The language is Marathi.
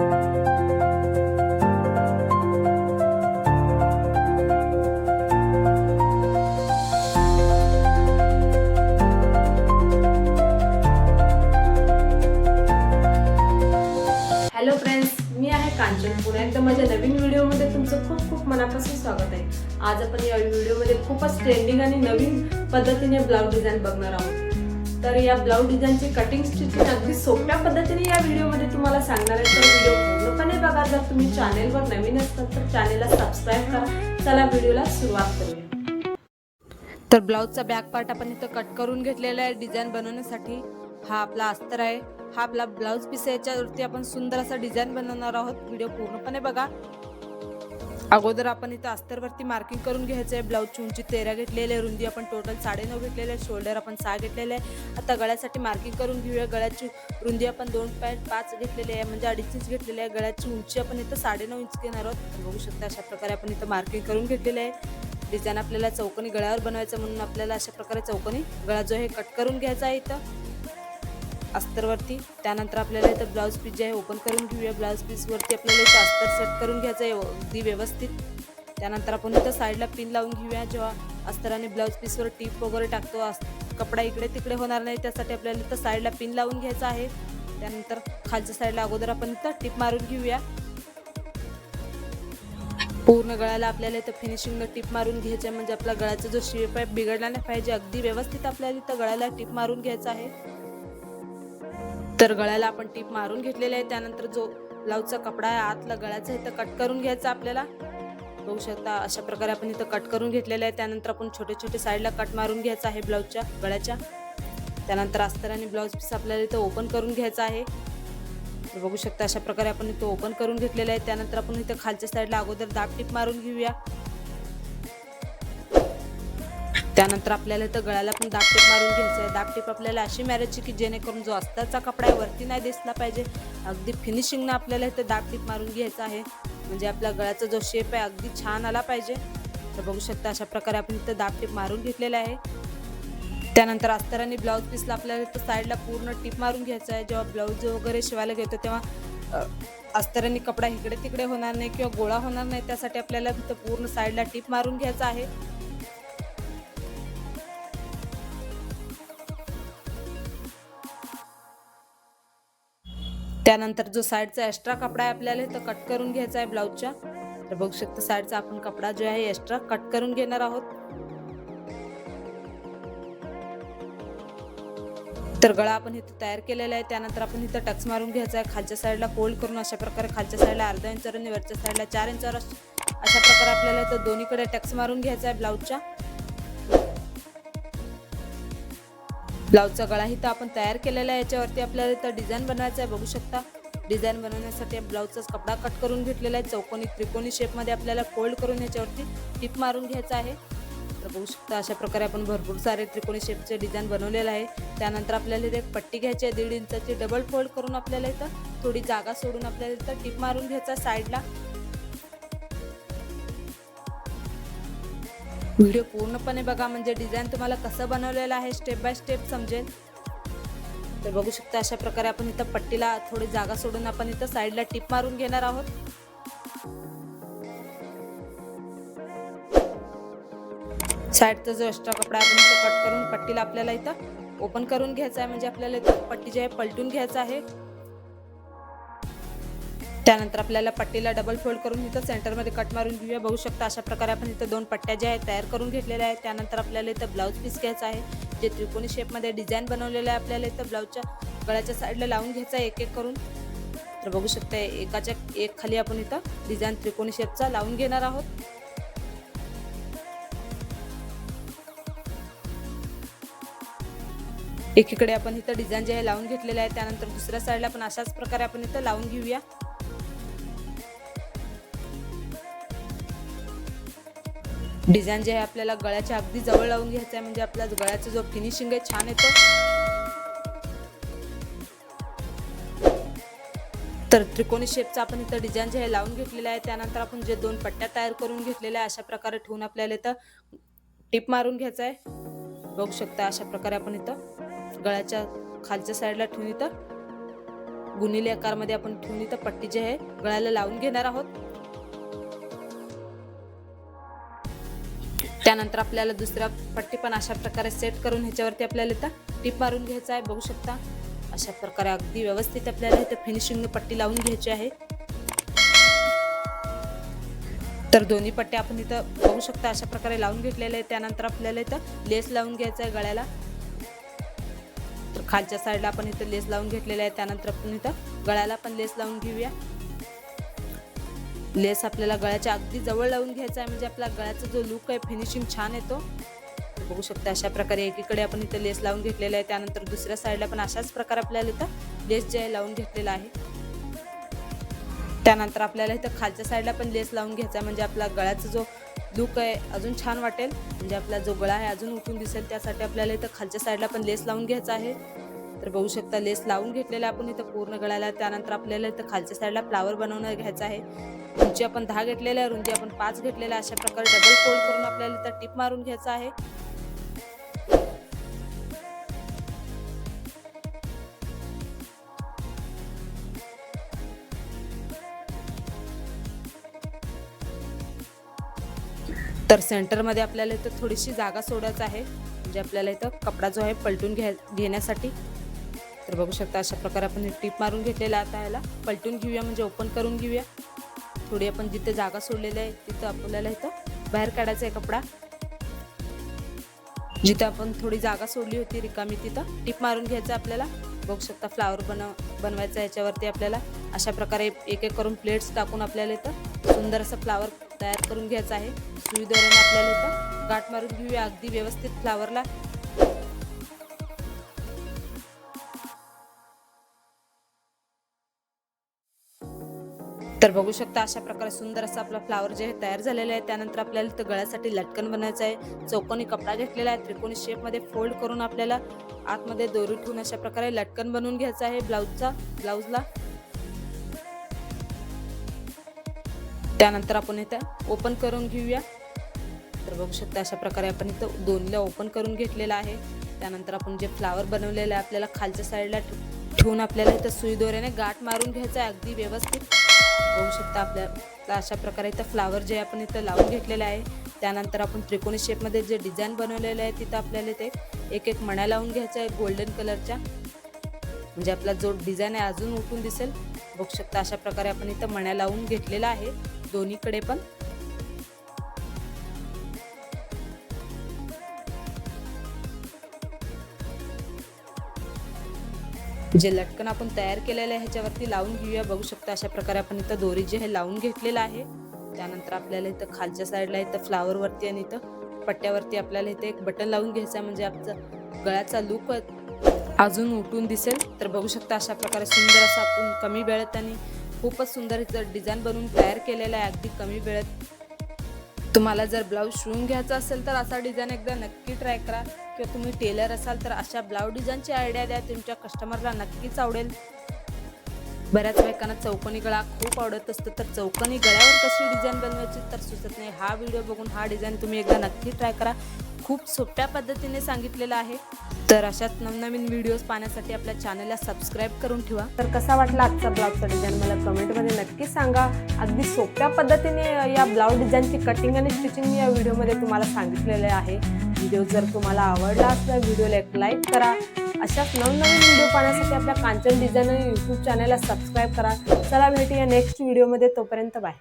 हॅलो फ्रेंड्स, मी आहे कांचन. पुन्हा एकदा माझ्या नवीन व्हिडिओमध्ये तुमचं खूप खूप मनापासून स्वागत आहे. आज आपण या व्हिडिओमध्ये खूपच ट्रेंडिंग आणि नवीन पद्धतीने ब्लाउज डिझाईन बघणार आहोत. तर या ब्लाउज डिझाईनची कटिंग स्टिचिंग अगदी सोप्या पद्धतीने या व्हिडिओमध्ये तुम्हाला सांगणार आहे. तर व्हिडिओ पूर्णपणे बघा. जर तुम्ही चॅनेलवर नवीन असतात तर चॅनेलला सबस्क्राईब करा. चला व्हिडिओला सुरुवात करूया. तर ब्लाउजचा बॅक पार्ट आपण इथं कट करून घेतलेला आहे डिझाईन बनवण्यासाठी. हा आपला अस्तर आहे, हा आपला ब्लाउज पीस आहे. याच्यावरती आपण सुंदर असा डिझाईन बनवणार आहोत. व्हिडिओ पूर्णपणे बघा. अगोदर आपण इथं अस्तरवरती मार्किंग करून घ्यायचं आहे. ब्लाउजची उंची 13 घेतलेली आहे, रुंदी आपण टोटल 9.5 घेतलेले आहे, शोल्डर आपण 6 घेतलेले आहे. आता गळ्यासाठी मार्किंग करून घेऊया. गळ्याची रुंदी आपण 2.5 घेतलेली आहे, म्हणजे 2.5 इंच घेतलेली आहे. गळ्याची उंची आपण इथं 9.5 इंच घेणार आहोत. बघू शकता अशा प्रकारे आपण इथं मार्किंग करून घेतलेले आहे. डिझाईन आपल्याला चौकोनी गळ्यावर बनवायचं, म्हणून आपल्याला अशा प्रकारे चौकोनी गळा जो आहे कट करून घ्यायचा आहे इथं अस्तरवरती. त्यानंतर आपल्याला इथं ब्लाउज पीस जे आहे ओपन करून घेऊया. ब्लाउज पीसवरती आपल्याला इथं अस्तर सेट करून घ्यायचं आहे अगदी व्यवस्थित. त्यानंतर आपण इथं साईडला पिन लावून घेऊया. जेव्हा अस्तर आणि ब्लाउज पीसवर टीप वगैरे टाकतो, कपडा इकडे तिकडे होणार नाही, त्यासाठी आपल्याला इथं साईडला पिन लावून घ्यायचं आहे. त्यानंतर खालच्या साईडला अगोदर आपण इथं टीप मारून घेऊया. पूर्ण गळ्याला आपल्याला इथं फिनिशिंगला टीप मारून घ्यायचं आहे, म्हणजे आपला गळ्याचा जो शेप आहे बिघडला नाही पाहिजे. अगदी व्यवस्थित आपल्याला इथं गळ्याला टीप मारून घ्यायचा आहे. तर गळ्याला आपण टीप मारून घेतलेला आहे. त्यानंतर जो ब्लाउजचा कपडा आहे आतला गळ्याचा इथं कट करून घ्यायचा आपल्याला. बघू शकता अशा प्रकारे आपण इथं कट करून घेतलेलं आहे. त्यानंतर आपण छोटे छोटे साईडला कट मारून घ्यायचं आहे ब्लाउजच्या गळ्याच्या. त्यानंतर अस्तर आणि ब्लाउज पीस आपल्याला इथं ओपन करून घ्यायचं आहे. बघू शकता अशा प्रकारे आपण इथं ओपन करून घेतलेलं आहे. त्यानंतर आपण इथं खालच्या साईडला अगोदर दाब टीप मारून घेऊया. त्यानंतर आपल्याला इथं गळ्याला पण दाब टीप मारून घ्यायचं आहे. दाब टीप आपल्याला अशी मारायची की जेणेकरून जो अस्तरचा कपडा आहे वरती नाही दिसला पाहिजे. अगदी फिनिशिंगनं आपल्याला इथं दाब टीप मारून घ्यायचं आहे, म्हणजे आपल्या गळ्याचा जो शेप आहे अगदी छान आला पाहिजे. तर बघू शकता अशा प्रकारे आपण इथं दाब टीप मारून घेतलेला आहे. त्यानंतर अस्तर आणि ब्लाउज पीसला आपल्याला इथं साईडला पूर्ण टीप मारून घ्यायचं आहे. जेव्हा ब्लाऊज वगैरे शिवायला घेतो तेव्हा अस्तर आणि कपडा इकडे तिकडे होणार नाही किंवा गोळा होणार नाही, त्यासाठी आपल्याला इथं पूर्ण साईडला टीप मारून घ्यायचं आहे. त्यानंतर जो साईडचा एक्स्ट्रा कपडा आहे आपल्याला इथं कट करून घ्यायचा आहे ब्लाऊजच्या. तर बघू शकता साईडचा आपण कपडा जो आहे एक्स्ट्रा कट करून घेणार आहोत. तर गळा आपण इथं तयार केलेला आहे. त्यानंतर आपण इथं टक्स मारून घ्यायचा आहे. खालच्या साईडला फोल्ड करून अशा प्रकारे खालच्या साईडला अर्धा इंचावर आणि वरच्या साईडला 4 इंचावर अशा प्रकारे आपल्याला इथं दोन्हीकडे टक्स मारून घ्यायचा आहे ब्लाऊजच्या. ब्लाऊजचा गळा इथं आपण तयार केलेला आहे. याच्यावरती आपल्याला इथं डिझाईन बनवायचं आहे. बघू शकता डिझाईन बनवण्यासाठी ब्लाऊजचाच कपडा कट करून घेतलेला आहे. चौकोनी त्रिकोणी शेपमध्ये आपल्याला फोल्ड करून याच्यावरती टिप मारून घ्यायचं आहे. तर बघू शकता अशा प्रकारे आपण भरपूर सारे त्रिकोणी शेपचे डिझाईन बनवलेलं आहे. त्यानंतर आपल्याला इथे एक पट्टी घ्यायची आहे 1.5 इंचाची. डबल फोल्ड करून आपल्याला इथं थोडी जागा सोडून आपल्याला इथं टिप मारून घ्यायचा साईडला. व्हिडिओ पूर्णपणे बघा, म्हणजे डिझाईन तुम्हाला कसं बनवलेलं आहे स्टेप बाय स्टेप समजेल. तर बघू शकता अशा प्रकारे आपण इथं पट्टीला थोडी जागा सोडून आपण इथं साईडला टिप मारून घेणार आहोत. साईडचा जो एक्स्ट्रा कपडा आपण इथं कट करून पट्टीला आपल्याला इथं ओपन करून घ्यायचा आहे, म्हणजे आपल्याला इथं पट्टी जी आहे पलटून घ्यायचं आहे. त्यानंतर आपल्याला पट्टीला डबल फोल्ड करून इथं सेंटरमध्ये कट मारून घेऊया. बघू शकता अशा प्रकारे आपण इथं 2 पट्ट्या ज्या आहेत तयार करून घेतलेल्या आहेत. त्यानंतर आपल्याला इथं ब्लाऊज पीस घ्यायचा आहे, जे त्रिकोणी शेपमध्ये डिझाईन बनवलेलं आहे. आपल्याला इथं ब्लाऊजच्या गळ्याच्या साईडला लावून घ्यायचा आहे एक एक करून. तर बघू शकता एकाच्या एक खाली आपण इथं डिझाईन त्रिकोणी शेपचा लावून घेणार आहोत. एकीकडे आपण इथं डिझाईन जे आहे लावून घेतलेलं आहे. त्यानंतर दुसऱ्या साईडला पण अशाच प्रकारे आपण इथं लावून घेऊया. डिझाईन जे आहे आपल्याला गळ्याच्या अगदी जवळ लावून घ्यायचं आहे, म्हणजे आपल्या गळ्याचा जो फिनिशिंग आहे छान येतो. तर त्रिकोणी शेपचा आपण इथं डिझाईन जे आहे लावून घेतलेलं आहे. त्यानंतर आपण जे 2 पट्ट्या तयार करून घेतलेल्या आहे अशा प्रकारे ठेवून आपल्याला इथं टिप मारून घ्यायचं आहे. बघू शकता अशा प्रकारे आपण इथं गळ्याच्या खालच्या साईडला ठेवून इथं गुणिले आकारमध्ये आपण ठेवून इथं पट्टी जी आहे गळ्याला लावून घेणार आहोत। त्यानंतर आपल्याला दुसरा पट्टी पण अशा प्रकारे सेट करून ह्याच्यावरती आपल्याला इथं टिप मारून घ्यायचं आहे। बघू शकता अशा प्रकारे अगदी व्यवस्थित आपल्याला इथं फिनिशिंग पट्टी लावून घ्यायची आहे। तर दोन्ही पट्ट्या आपण इथं बघू शकता अशा प्रकारे लावून घेतलेले आहे। त्यानंतर आपल्याला इथं लेस लावून घ्यायचं आहे गळ्याला। तर खालच्या साईडला आपण इथं लेस लावून घेतलेला आहे। त्यानंतर आपण इथं गळ्याला पण लेस लावून घेऊया। लेस आपल्याला गळ्याच्या अगदी जवळ लावून घ्यायचा आहे, म्हणजे आपला गळ्याचा जो लुक आहे फिनिशिंग छान येतो। बघू शकता अशा प्रकारे एकीकडे आपण इथं लेस लावून घेतलेला आहे। त्यानंतर दुसऱ्या साईडला पण अशाच प्रकारे आपल्याला इथं लेस जे आहे लावून घेतलेला आहे। त्यानंतर आपल्याला इथं खालच्या साईडला पण लेस लावून घ्यायचा आहे, म्हणजे आपला गळ्याचा जो लुक आहे अजून छान वाटेल, म्हणजे आपला जो गळा आहे अजून उठून दिसेल। त्यासाठी आपल्याला इथं खालच्या साईडला पण लेस लावून घ्यायचा आहे। तर बघू शकता लेस लावून घेतलेला आपण इथं पूर्ण गळ्याला। त्यानंतर आपल्याला इथं खालच्या साईडला फ्लावर बनवून घ्यायचा आहे। रुंदी आपण 10 घेतलेला आहे, रुंदी आपण 5 घेतलेला आहे। अशा प्रकारे डबल फोल्ड करून आपल्याला इथं टिप मारून घ्यायचा आहे। तर सेंटर मध्ये आपल्याला इथं थोडीशी जागा सोडायची आहे, म्हणजे आपल्याला इथं कपडा जो आहे पलटून घेण्यासाठी। तर बघू शकता अशा प्रकारे आपण टिप मारून घेतलेला आता याला पलटून घेऊया, म्हणजे ओपन करून घेऊया। थोडी आपण जिथे जागा सोडलेली आहे तिथं आपल्याला इथं बाहेर काढायचा आहे कपडा। जिथे आपण थोडी जागा सोडली होती रिकामी तिथं टिप मारून घ्यायचं आपल्याला। बघू शकता फ्लावर बनवायचा याच्यावरती आपल्याला अशा प्रकारे एक एक करून प्लेट्स टाकून आपल्याला इथं सुंदर असं फ्लावर तयार करून घ्यायचं आहे। सुई दोऱ्याने आपल्याला इथं गाठ मारून घेऊया अगदी व्यवस्थित फ्लावरला। तर बघू शकता अशा प्रकारे सुंदर असा आपला फ्लावर जे आहे तयार झालेला आहे। त्यानंतर आपल्याला इथं गळ्यासाठी लटकन बनवायचं आहे। चौकोनी कपडा घेतलेला आहे, त्रिकोणी शेप मध्ये फोल्ड करून आपल्याला आतमध्ये दोरी ठेवून अशा प्रकारे लटकन बनवून घ्यायचं आहे ब्लाउजला। त्यानंतर आपण इथं ओपन करून घेऊया। तर बघू शकता अशा प्रकारे आपण इथं दोन्हीला ओपन करून घेतलेला आहे। त्यानंतर आपण जे फ्लावर बनवलेलं आहे आपल्याला खालच्या साईडला ठेवून आपल्याला इथं सुई दोऱ्याने गाठ मारून घ्यायचं आहे अगदी व्यवस्थित। बघू शकता आपल्याला अशा प्रकारे इथं फ्लावर जे आपण इथं लावून घेतलेलं आहे। त्यानंतर आपण त्रिकोणी शेप मध्ये जे डिझाईन बनवलेलं आहे तिथं आपल्याला इथे एक एक मण्या लावून घ्यायच्या आहे गोल्डन कलरच्या, म्हणजे आपला जो डिझाईन आहे अजून उठून दिसेल। बघू शकता अशा प्रकारे आपण इथं मण्या लावून घेतलेला आहे दोन्हीकडे पण। जे लटकन आपण तयार केलेलं आहे ह्याच्यावरती लावून घेऊया। बघू शकता अशा प्रकारे आपण इथं दोरी जे आहे लावून घेतलेला आहे। त्यानंतर आपल्याला इथं खालच्या साईडला इथं फ्लावर वरती आणि इथं पट्ट्यावरती आपल्याला इथे एक बटन लावून घ्यायचं आहे, म्हणजे आपला गळ्याचा लुक अजून उठून दिसेल। तर बघू शकता अशा प्रकारे सुंदर असं आपण कमी वेळेत आणि खूपच सुंदर इथं डिझाईन बनवून तयार केलेलं आहे अगदी कमी वेळेत। तुम्हाला जर ब्लाऊज शिवून घ्यायचा असेल तर असा डिझाईन एकदा नक्की ट्राय करा, किंवा तुम्ही टेलर असाल तर अशा ब्लाऊज डिझाईनची आयडिया द्या, तुमच्या कस्टमरला नक्कीच आवडेल। बऱ्याच बायकांना चौकोनी गळा खूप आवडत असतो, तर चौकोनी गळ्यावर कशी डिझाईन बनवायची तर सुचत नाही। हा व्हिडिओ बघून हा डिझाईन तुम्ही एकदा नक्की ट्राय करा, खूप सोप्या पद्धतीने सांगितलेलं आहे। तर अशाच नवनवीन व्हिडिओज पाहण्यासाठी आपल्या चॅनलला सबस्क्राईब करून ठेवा। तर कसा वाटला आजचा ब्लाऊजचा डिझाईन मला कमेंटमध्ये नक्की सांगा। अगदी सोप्या पद्धतीने या ब्लाऊज डिझाईनची कटिंग आणि स्टिचिंग मी या व्हिडिओमध्ये तुम्हाला सांगितलेले आहे। व्हिडिओ जर तुम्हाला आवडला असला व्हिडिओला एक लाईक करा। अशाच नवनवीन व्हिडिओ पाहण्यासाठी आपल्या कांचन डिझाईन यूट्यूब चॅनलला सबस्क्राईब करा। चला भेटूया नेक्स्ट व्हिडिओमध्ये, तोपर्यंत बाय।